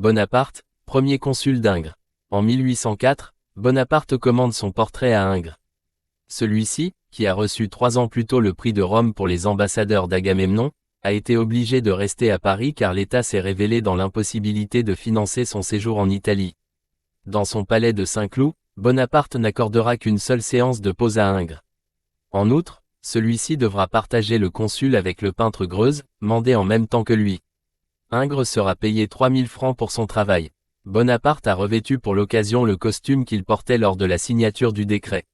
Bonaparte, premier consul d'Ingres. En 1804, Bonaparte commande son portrait à Ingres. Celui-ci, qui a reçu 3 ans plus tôt le prix de Rome pour les ambassadeurs d'Agamemnon, a été obligé de rester à Paris car l'État s'est révélé dans l'impossibilité de financer son séjour en Italie. Dans son palais de Saint-Cloud, Bonaparte n'accordera qu'une seule séance de pause à Ingres. En outre, celui-ci devra partager le consul avec le peintre Greuze, mandé en même temps que lui. Ingres sera payé 3000 francs pour son travail. Bonaparte a revêtu pour l'occasion le costume qu'il portait lors de la signature du décret.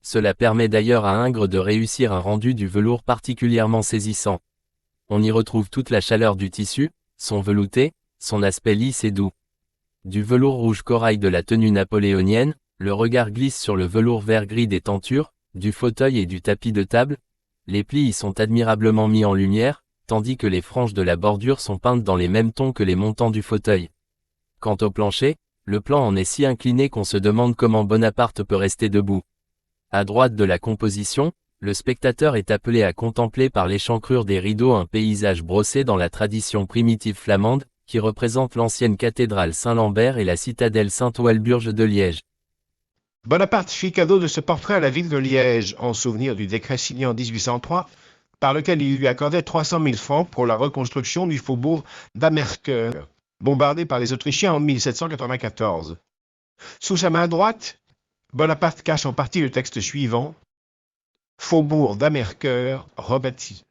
Cela permet d'ailleurs à Ingres de réussir un rendu du velours particulièrement saisissant. On y retrouve toute la chaleur du tissu, son velouté, son aspect lisse et doux. Du velours rouge corail de la tenue napoléonienne, le regard glisse sur le velours vert-gris des tentures, du fauteuil et du tapis de table. Les plis y sont admirablement mis en lumière, tandis que les franges de la bordure sont peintes dans les mêmes tons que les montants du fauteuil. Quant au plancher, le plan en est si incliné qu'on se demande comment Bonaparte peut rester debout. À droite de la composition, le spectateur est appelé à contempler par l'échancrure des rideaux un paysage brossé dans la tradition primitive flamande, qui représente l'ancienne cathédrale Saint-Lambert et la citadelle Sainte-Walburge de Liège. Bonaparte fit cadeau de ce portrait à la ville de Liège, en souvenir du décret signé en 1803, par lequel il lui accordait 300 000 francs pour la reconstruction du faubourg d'Amercœur, bombardé par les Autrichiens en 1794. Sous sa main droite, Bonaparte cache en partie le texte suivant: Faubourg d'Amercœur rebaptisé.